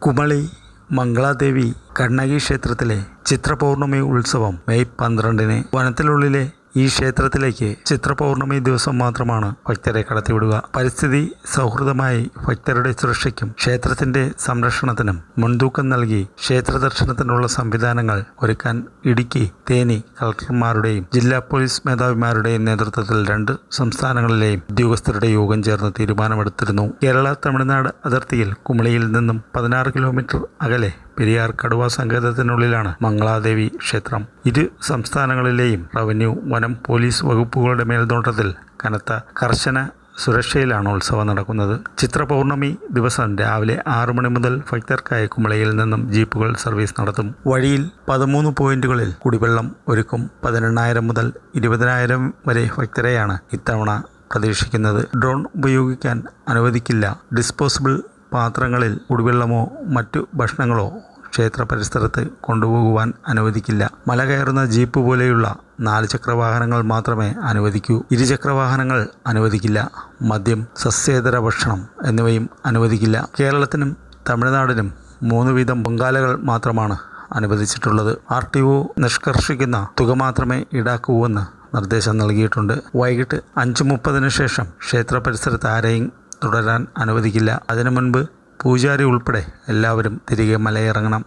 കുമളി മംഗളാദേവി കണ്ണകി ക്ഷേത്രത്തിലെ ചിത്രപൗർണമി ഉത്സവം മെയ് 12-ന്. വനത്തിനുള്ളിലെ ഈ ക്ഷേത്രത്തിലേക്ക് ചിത്രപൗർണമി ദിവസം മാത്രമാണ് ഭക്തരെ കടത്തിവിടുക. പരിസ്ഥിതി സൗഹൃദമായി ഭക്തരുടെ സുരക്ഷയ്ക്കും ക്ഷേത്രത്തിന്റെ സംരക്ഷണത്തിനും മുൻതൂക്കം നൽകി ക്ഷേത്ര ദർശനത്തിനുള്ള സംവിധാനങ്ങൾ ഒരുക്കാൻ ഇടുക്കി, തേനി കളക്ടർമാരുടെയും ജില്ലാ പോലീസ് മേധാവിമാരുടെയും നേതൃത്വത്തിൽ 2 സംസ്ഥാനങ്ങളിലെയും ഉദ്യോഗസ്ഥരുടെ യോഗം ചേർന്ന് തീരുമാനമെടുത്തിരുന്നു. കേരള തമിഴ്നാട് അതിർത്തിയിൽ കുമളിയിൽ നിന്നും 16 കിലോമീറ്റർ അകലെ പെരിയാർ കടുവ സങ്കേതത്തിനുള്ളിലാണ് മംഗളാദേവി ക്ഷേത്രം. ഇരു സംസ്ഥാനങ്ങളിലെയും റവന്യൂ, വനം, പോലീസ് വകുപ്പുകളുടെ മേൽനോട്ടത്തിൽ കർശന സുരക്ഷയിലാണ് ഉത്സവം നടക്കുന്നത്. ചിത്രപൗർണമി ദിവസം രാവിലെ 6 മണി മുതൽ ഭക്തർക്കായി കുമളിയിൽ നിന്നും ജീപ്പുകൾ സർവീസ് നടത്തും. വഴിയിൽ 13 പോയിന്റുകളിൽ കുടിവെള്ളം ഒരുക്കും. 18,000 മുതൽ 20,000 വരെ ഭക്തരെയാണ് ഇത്തവണ പ്രതീക്ഷിക്കുന്നത്. ഡ്രോൺ ഉപയോഗിക്കാൻ അനുവദിക്കില്ല. ഡിസ്പോസിബിൾ പാത്രങ്ങളിൽ കുടിവെള്ളമോ മറ്റു ഭക്ഷണങ്ങളോ ക്ഷേത്ര പരിസരത്ത് കൊണ്ടുപോകുവാൻ അനുവദിക്കില്ല. മല കയറുന്ന ജീപ്പ് പോലെയുള്ള 4 ചക്രവാഹനങ്ങൾ മാത്രമേ അനുവദിക്കൂ. ഇരുചക്രവാഹനങ്ങൾ അനുവദിക്കില്ല. മദ്യം, സസ്യേതര ഭക്ഷണം എന്നിവയും അനുവദിക്കില്ല. കേരളത്തിനും തമിഴ്നാടിനും 3 വീതം പൊങ്കാലകൾ മാത്രമാണ് അനുവദിച്ചിട്ടുള്ളത്. RTO നിഷ്കർഷിക്കുന്ന തുക മാത്രമേ ഈടാക്കൂവെന്ന് നിർദ്ദേശം നൽകിയിട്ടുണ്ട്. വൈകിട്ട് 5:30 ശേഷം ക്ഷേത്ര പരിസരത്ത് ആരെയും തുടരാൻ അനുവദിക്കില്ല. അതിനു മുൻപ് പൂജാരി ഉൾപ്പെടെ എല്ലാവരും തിരികെ മലയിറങ്ങണം.